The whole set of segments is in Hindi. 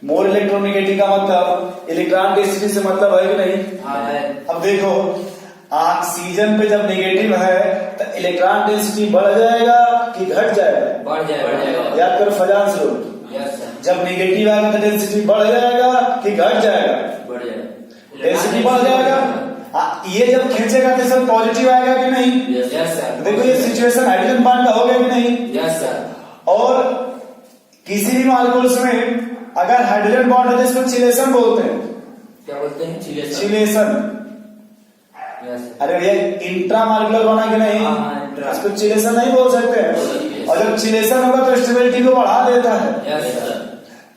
मोर इलेक्ट्रोनेगेटिव का मतलब इलेक्ट्रॉन डेंसिटी से मतलब है कि नहीं? हाँ है। अब देखो ऑक्सीजन पे जब नेगेटिव है तो इलेक्ट्रॉन डेंसिटी बढ़ जाएगा कि घट जाएगा? बढ़ जाएगा। याद करो फजान से, यस सर। जब नेगेटिव आएगा तो डेंसिटी बढ़ जाएगा कि घट जाएगा? बढ़ जाएगा। डेंसिटी बढ़ जाएगा। ये जब खींचेगा तो सब पॉजिटिव आएगा कि नहीं? Yes sir. देखो ये सिचुएशन हाइड्रोजन बॉन्ड का हो गया कि नहीं? Yes sir. और किसी भी मॉलिक्यूल्स में अगर हाइड्रोजन बॉन्ड है तो इसको चिलेशन बोलते हैं। क्या बोलते हैं? चिलेशन। यस। अरे भैया इंट्रा मॉलिक्यूलर बना कि नहीं? हाँ, इंट्रा। इसको चिलेशन नहीं बोल सकते हैं। और जब चिलेशन होगा तो स्टेबिलिटी को बढ़ा देता है। Yes sir.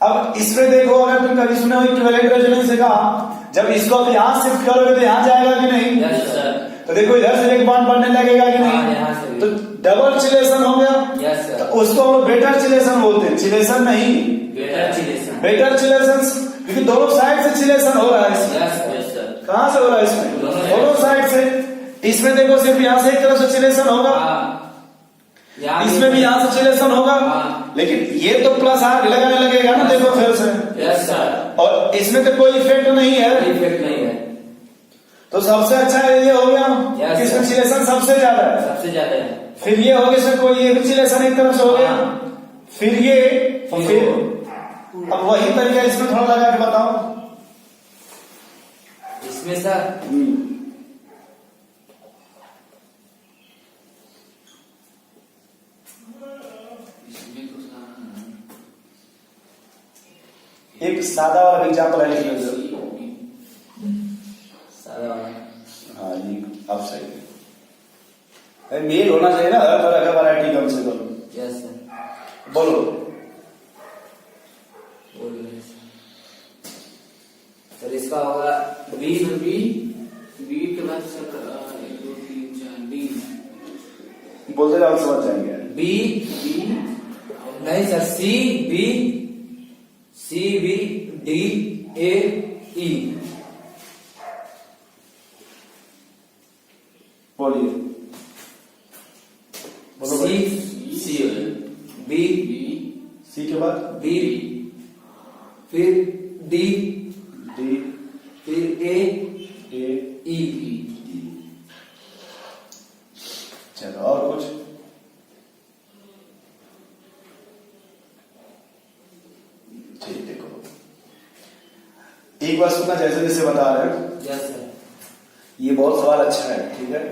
अब इसमें देखो, अगर तुम कभी सुने हो इक्विवेलेंट रेजोनेंस का, जब इसको आप यहाँ शिफ्ट करोगे तो यहाँ जाएगा कि नहीं? Yes sir. तो देखो इधर से एक बॉन्ड बनने लगेगा कि नहीं? यहाँ से भी। तो डबल चिलेशन हो गया। Yes sir. तो उसको हम बेटर चिलेशन बोलते हैं, चिलेशन नहीं, बेटर चिलेशन। बेटर चिलेशन, क्योंकि दोनों साइड से चिलेशन हो रहा है इसमें। Yes sir. कहाँ से हो रहा है इसमें? दोनों साइड से। इसमें देखो सिर्फ यहाँ से एक तरफ से चिलेशन होगा, इसमें भी यहाँ से चिलेशन होगा, लेकिन ये तो प्लस आर लगाने लगेगा ना, देखो फिर से। Yes sir. और इसमें तो कोई इफेक्ट नहीं है, इफेक्ट नहीं है। तो सबसे अच्छा ये हो गया Yes, इसमें sir. चिलेशन सबसे ज्यादा है। सबसे ज्यादा है। फिर ये हो गया, इसमें कोई ये भी चिलेशन एक तरफ से हो गया। फिर ये, फिर अब वही तरीका इसमें थोड़ा लगा के बताओ। इसमें सर एक सादा वाला एग्जाम्पल है, लिख लो। सादा वाला। हाँ ये अब सही है, मेल होना चाहिए ना हर तरह का वैरायटी कम से कम। Yes sir. बोलो। सर इसका होगा बी। बी के बाद सर 1 2 3 4 डी। बोलते जाओ समझ जाएंगे। बी नहीं sir, C B D A E. बोलिए। बोलो भाई। सी बी सी के बाद बी फिर डी डी फिर ए ई। चलो और कुछ? ठीक, देखो एक बार सुनना, जैसे जैसे बता रहे हैं। Yes sir. ये बहुत सवाल अच्छा है, ठीक है,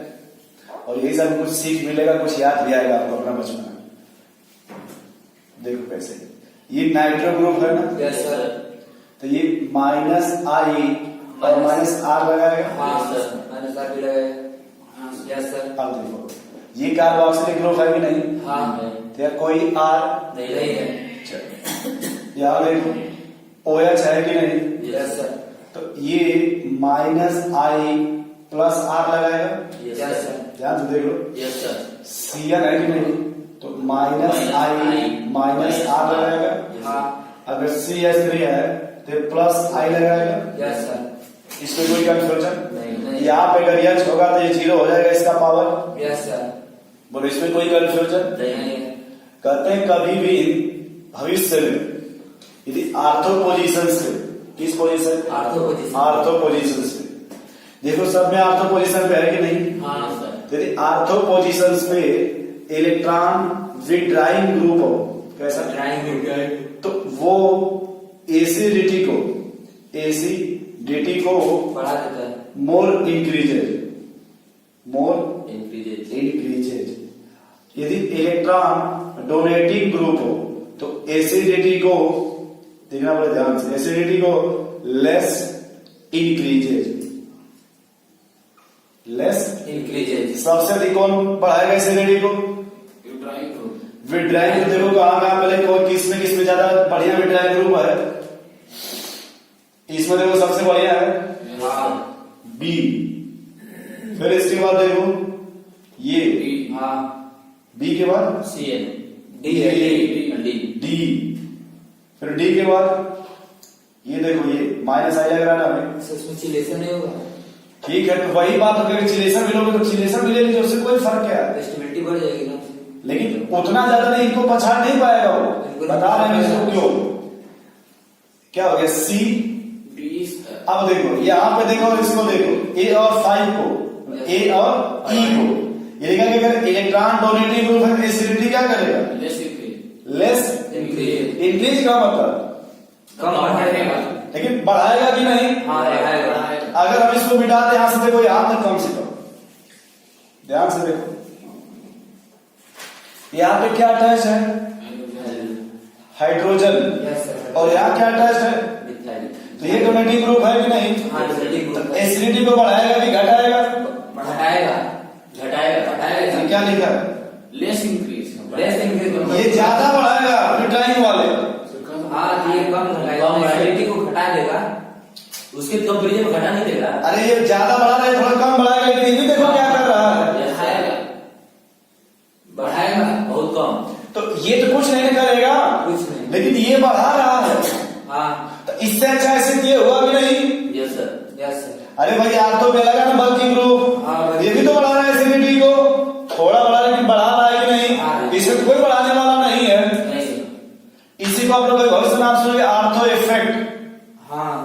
और यही सब कुछ सीख मिलेगा, कुछ याद भी आएगा आपको अपना बचपन में। देखो कैसे, ये नाइट्रो ग्रुप है ना? Yes sir. तो ये माइनस आई और माइनस आर लगाएगा। हाँ सर, मैंने सर भी लगाया। Yes sir. अब देखो ये कार्बोक्सिलिक ग्रुप है कि नहीं? हाँ तो या कोई आर नहीं है। चलो यहाँ देखो OH है कि नहीं? Yes sir. तो ये माइनस आई प्लस आर लगाएगा। Yes sir. ध्यान से देखो, यस सर। Cn है कि नहीं? तो माइनस आई माइनस आर लगाएगा। हाँ। अगर CH3 है तो प्लस आई लगाएगा। Yes sir. इसमें कोई कंफ्यूजन नहीं। यहाँ पे अगर H होगा तो ये 0 हो जाएगा इसका पावर। Yes sir. बोलो इसमें कोई कंफ्यूजन नहीं है। कहते हैं कभी भी भविष्य में यदि आर्थो पोजीशन से, किस पोजीशन? आर्थो पोजीशन से, देखो सब में आर्थो पोजीशन पे है कि नहीं? हाँ सर। यदि आर्थो पोजीशन पे इलेक्ट्रॉन विड्राइंग ग्रुप हो, कैसा? तो वो एसिडिटी को बढ़ा देता है। मोर इंक्रीजेज। यदि इलेक्ट्रॉन डोनेटिंग ग्रुप हो तो एसिडिटी को, देखना पड़े ध्यान से, एसिडिटी को लेस इंक्रीजेज। सबसे अधिक कौन बढ़ाएगा एसिडिटी को? Withdrawing group. देखो कहां कहां पहले किस में ज्यादा बढ़िया विड्राइंग ग्रुप है? इसमें देखो सबसे बढ़िया है बी। फिर इसके बाद देखो ये बी के बाद डी। फिर डी के बाद ये देखो ये माइनस आई लग रहा है ना हमें, उसमें चिलेशन नहीं होगा। ठीक है, तो वही बात अगर चिलेशन भी लोगे तो चिलेशन भी ले लीजिए, उससे कोई फर्क क्या है? स्टेबिलिटी बढ़ जाएगी ना। लेकिन उतना ज्यादा नहीं, इनको पछाड़ नहीं पाएगा वो। बता रहे हैं इसको क्या हो गया सी। बी। अब देखो यहां पे देखो और इसको देखो, ए और 5 को, ए और ई को, ये देखा कि अगर इलेक्ट्रॉन डोनेटिंग ग्रुप है एसिडिटी क्या करेगा, लेस इंक्रीज का मतलब कम बढ़ाएगा। लेकिन बढ़ाएगा कि नहीं, हाँ बढ़ाएगा। अगर हम इसको मिटा दें यहां से देखो यहां तक कम से कम, ध्यान से देखो यहां पे क्या अटैच है, हाइड्रोजन, यस सर। और यहाँ क्या अटैच है, मिथाइल। तो ये डोनेटिंग ग्रुप है कि नहीं, हाँ एसिडिक ग्रुप। एसिडिटी को बढ़ाएगा कि घटाएगा, बढ़ाएगा, घटाएगा, घटाएगा। क्या लिखा है, लेस इंक्रीज। Less increase. ये ज्यादा बढ़ाएगा मिटाइल वाले, हाँ ये कम घटाएगा, एसिडिटी को घटा देगा, उसके कंपेरिजन में घटा नहीं देगा। अरे ये ज्यादा बढ़ा रहा है थोड़ा कम बढ़ाएगा, लेकिन ये भी देखो क्या कर रहा है, बढ़ाएगा बहुत कम। तो ये तो कुछ नहीं करेगा, कुछ नहीं। लेकिन ये बढ़ा रहा है, हाँ तो इससे अच्छा एसिड ये हुआ कि नहीं, यस सर, यस सर। अरे भाई आर्थो पे लगा ना बल्कि ग्रुप, हाँ, ये भी तो बढ़ा रहा है एसिडिटी को, थोड़ा बढ़ा लेकिन बढ़ा रहा है कि हाँ। नहीं, इसमें कोई बढ़ाने वाला नहीं है। नहीं। इसी को आप लोग भविष्य में नाम सुनेंगे आर्थो इफेक्ट, हाँ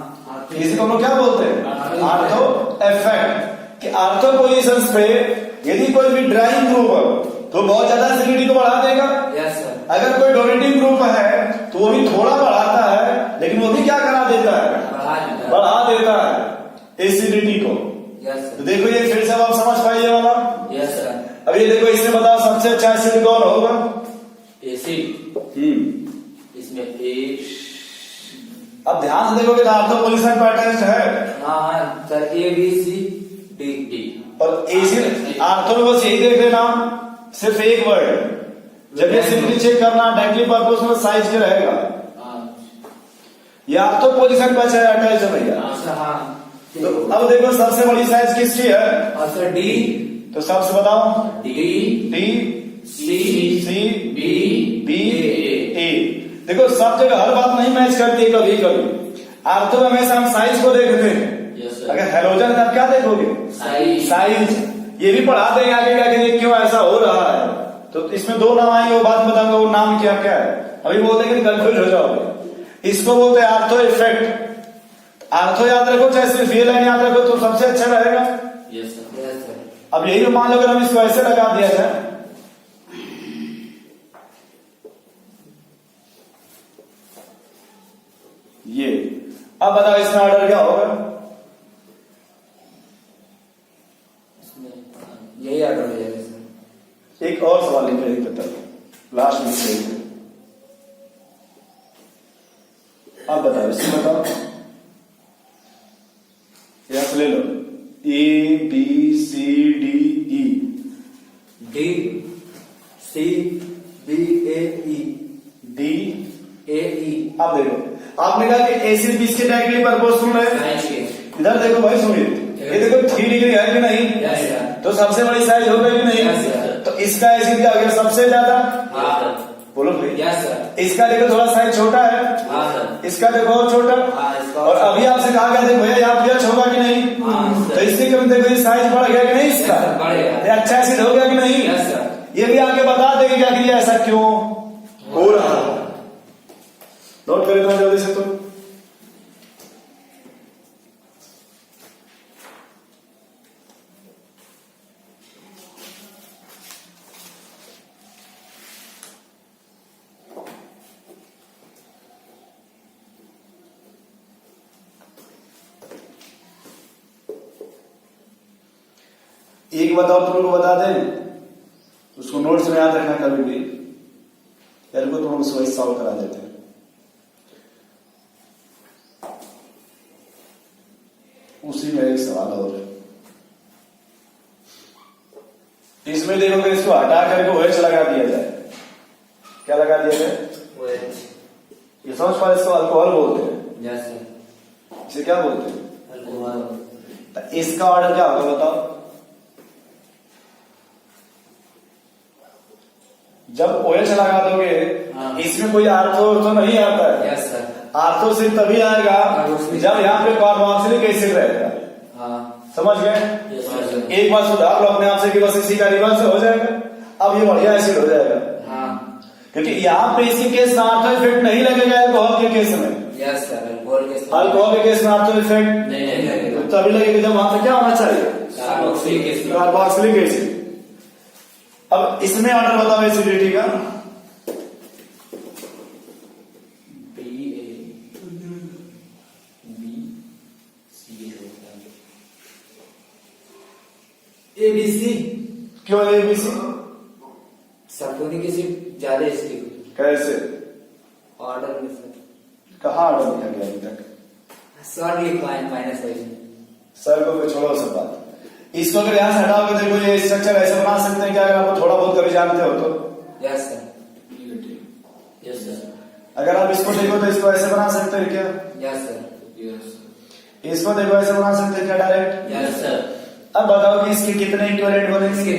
इसी को हम लोग क्या बोलते हैं, आर्थो इफेक्ट, कि आर्थो पोजीशंस पे यदि कोई भी ड्राइंग ग्रुप है तो बहुत ज्यादा एसिडिटी को बढ़ा देगा, यस सर। अगर कोई डोनेटिंग ग्रुप है तो वो भी थोड़ा बढ़ाता है, लेकिन वो भी क्या करा देता है, बढ़ा देता है एसिडिटी को। यस तो सर, देखो ये फिर से आप समझ पाइए वाला, यस सर। अब ये देखो इसमें बताओ सबसे अच्छा एसिड कौन होगा, एसिड इसमें ए। अब ध्यान से देखो कि आर्थो पोजीशन पैटर्न है, हाँ sir, A B C D D. और एसिड आर्थो में बस यही देख लेना, सिर्फ एक वर्ड, जब ये सिंपली चेक करना डायरेक्टली पर्पस में साइज के रहेगा, ये आर्थो पोजीशन पे है अटैच है भैया। अच्छा हाँ। तो अब देखो सबसे बड़ी साइज किसकी है, और सर डी, तो सबसे बताओ, डी डी, सी सी, बी बी, ए। देखो सब जगह हर बात नहीं मैच करती, कभी कभी आर्थो में हमेशा हम साइज को देखते हैं, यस सर। अगर हेलोजन आप क्या देखोगे, साइज, ये भी पढ़ा देंगे आगे जाके ये क्यों ऐसा हो रहा है, तो इसमें दो नाम आएंगे, वो बात बताऊंगा वो नाम क्या क्या है, अभी बोलते हैं कि कंफ्यूज हो जाओगे। इसको बोलते हैं आर्थो इफेक्ट, आर्थो याद रखो चाहे सिर्फ ये लाइन याद रखो तो सबसे अच्छा रहेगा। Yes sir, yes sir. अब यही मान लो अगर हम इसको ऐसे लगा दिया जाए, ये, अब बताओ इसमें ऑर्डर क्या होगा, यही ऑर्डर हो जाएगा सर। एक और सवाल लिख रहे थे लास्ट में से, अब बताओ इसमें बताओ, यहां से ले लो A B C D E, D C B A E, D A E. अब देखो आपने कहा कि एसिड बीस के डायरेक्टली पर्पस सुन रहे हैं, इधर देखो भाई सुनिए, ये देखो 3 डिग्री है कि नहीं, यस सर। तो सबसे बड़ी साइज होगा कि नहीं, यस सर। तो इसका एसिड क्या हो गया सबसे ज्यादा, हाँ बोलो भाई, यस सर। इसका देखो थोड़ा साइज छोटा है, हाँ सर। इसका देखो और छोटा, हाँ, इसका और अभी आपसे कहा गया देखो भैया यहाँ पीएच होगा कि नहीं, हाँ, तो इसके कम देखो ये साइज बढ़ गया कि नहीं इसका, यस सर, बढ़ गया। ये अच्छा एसिड हो गया कि नहीं, यस सर। ये भी आगे बता देंगे क्या कि ये ऐसा क्यों हो रहा है, नोट करें तो जल्दी से, तो एक बताओ तुम लोग बता दें, उसको नोट्स में याद रखना कभी भी, यार को तुम लोग वही सॉल्व करा देते हैं। उसी में एक सवाल और इसमें देखोगे, इसको हटा करके OH लगा दिया जाए, क्या लगा दिया जाए, ये समझ पा, इसको अल्कोहल बोलते हैं, यस सर। इसे क्या बोलते हैं, अल्कोहल। तो इसका ऑर्डर क्या होगा बताओ, जब OH लगा दोगे, हाँ। इसमें कोई आर्थो तो नहीं आता है, यस सर। आर्थो सिर्फ तभी आएगा जब यहाँ पे कार्बोक्सिलिक एसिड रहेगा, हाँ समझ गए, यस सर। एक बार सुधार लो अपने आप से कि बस इसी का रिवर्स हो जाएगा, अब ये बढ़िया एसिड हो जाएगा, हाँ क्योंकि यहाँ पे इसी केस में आर्थो इफेक्ट नहीं लगेगा अल्कोहल के केस में, यस सर। अल्कोहल के अल्कोहल के केस में आर्थो इफेक्ट नहीं लगेगा। तो तभी लगेगा जब वहां पे क्या होना चाहिए, कार्बोक्सिलिक एसिड। Carboxylic acid. अब इसमें ऑर्डर बताओ एसिडिटी का। ABC। क्यों एबीसी? सल्फोनिक एसिड ज्यादा एसिडिक कैसे, ऑर्डर में सर। कहाँ ऑर्डर लिखा गया अभी तक? शॉर्ट लिखा है माइनस सर को फिर छोड़ो सब बात। इसको अगर यहाँ से हटाओगे देखो ये स्ट्रक्चर ऐसे बना सकते हैं क्या, अगर आपको थोड़ा बहुत कभी जानते हो तो। Yes sir. Yes sir. अगर आप इसको देखो तो इसको ऐसे बना सकते हैं क्या? Yes sir. इसको देखो ऐसे बना सकते हैं क्या डायरेक्ट? Yes sir. अब बताओ कि इसके कितने इक्विवेलेंट बनेंगे? इसके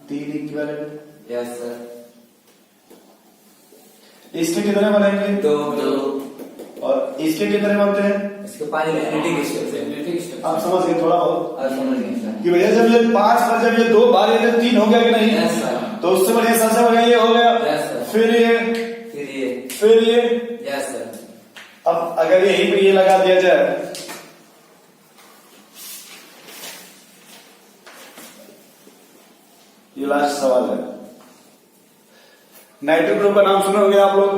तीन इक्विवेलेंट। Yes sir. इसके कितने बनेंगे? दो। और इसके कितने बनते हैं? इसके पानी एनालिटिक स्ट्रक्चर। आप समझ गए थोड़ा बहुत और समझ गए सर। कि भैया जब ये 5 पर जब ये 2 बार ये 3 हो गया कि नहीं? Yes sir. तो उससे बढ़िया सबसे बढ़िया ये हो गया। Yes sir. फिर ये यस सर। अब अगर यहीं पे ये लगा दिया जाए, ये लास्ट सवाल है। नाइट्रो ग्रुप का नाम सुने होंगे आप लोग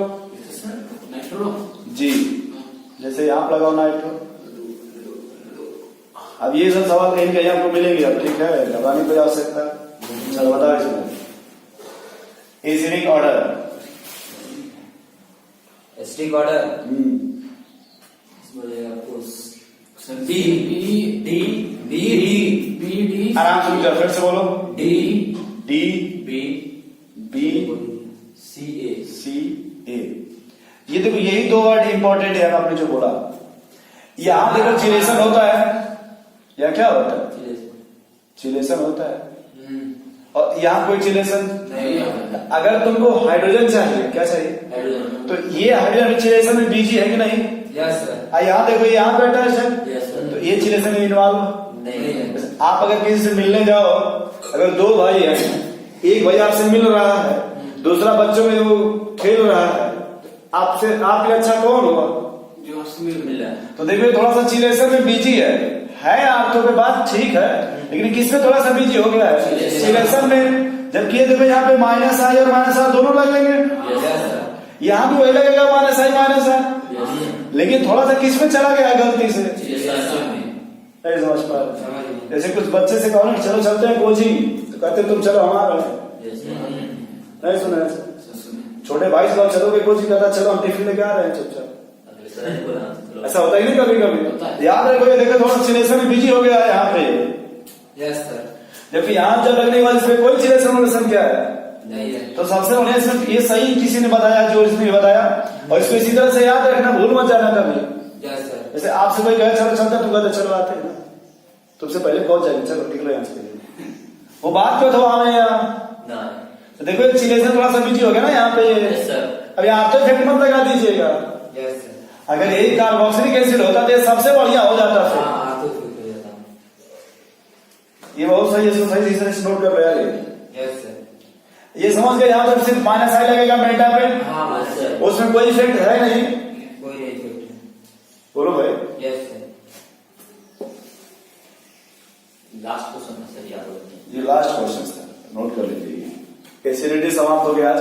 नाइट्रो। जी, जैसे आप लगाओ नाइट्रो। अब ये सब सवाल कहीं कहीं आपको मिलेंगे, अब ठीक है, लगाने की आवश्यकता। चलो बताओ इसमें acidic order. Acidic order D D D आराम से उनका फिर से बोलो। D D B B C A. C A. ये देखो यही 2 वर्ड इंपॉर्टेंट है आपने जो बोला। यहां देखो चिलेशन होता है या क्या होता है? चिलेशन होता है और यहाँ कोई चिलेशन नहीं। अगर तुमको हाइड्रोजन चाहिए, क्या चाहिए? हाइड्रोजन। तो ये हाइड्रोजन चिलेशन में बीजी है कि नहीं? Yes sir. यहाँ देखो यहाँ पे अटैच है। Yes sir. तो ये चिलेशन में इन्वॉल्व नहीं है। आप अगर किसी से मिलने जाओ, अगर 2 भाई हैं, एक भाई आपसे मिल रहा है, दूसरा बच्चों में वो खेल रहा है, आपसे आपके अच्छा कौन होगा? जो आपसे मिल रहा है। तो देखिए थोड़ा सा चिलेशन में बीजी है आर्थो पे बात ठीक है, लेकिन किसमें थोड़ा सा बीजी हो गया है? चिलेशन में। जबकि ये देखो यहाँ पे माइनस आई और माइनस आर दोनों लगेंगे, यहाँ भी वही लगेगा माइनस आई माइनस आर, लेकिन थोड़ा सा किसमें चला गया गलती से? नहीं समझ पा रहे। जैसे कुछ बच्चे से कहो ना चलो चलते हैं कोचिंग, तो कहते तुम चलो हमारा नहीं सुना है? छोटे भाई से कहो चलोगे कोचिंग, कहता चलो हम टिफिन लेके आ रहे हैं चुपचाप। ऐसा होता ही नहीं कभी कभी। याद रखो ये देखो थोड़ा चिलेशन में बिजी हो गया है यहाँ पे। Yes sir. जबकि यहाँ जब लगने वाले इसमें कोई चिलेशन क्या है? नहीं है। तो सबसे बढ़िया इसमें ये सही किसी ने बताया जो इसने बताया, और इसको इसी तरह से याद रखना, भूल मत जाना कभी। Yes sir. जैसे आपसे कोई कहे चलो चलते, तू कहते चलो आते हैं, तुमसे पहले पहुंच जाएंगे, चलो निकलो यहाँ से। वो बात क्यों था हमें यहाँ? तो देखो चिलेशन थोड़ा सा बिजी हो गया ना यहाँ पे। अब यहाँ तो इफेक्ट मत लगा दीजिएगा। Yes sir. अगर एक कार्बोक्सिलिक एसिड होता तो ये सबसे बढ़िया हो जाता फिर। ये बहुत सही है, इसको सही से नोट कर रहे हैं। Yes sir. ये समझ गए, यहाँ तो सिर्फ माइनस आई लगेगा मेल्टा पे, हाँ सर। उसमें कोई इफेक्ट है नहीं। कोई नहीं इफेक्ट। बोलो भाई। Yes sir. Last question sir याद हो। ये लास्ट क्वेश्चन था, नोट कर लीजिए। एसिडिटी समाप्त हो गया आज।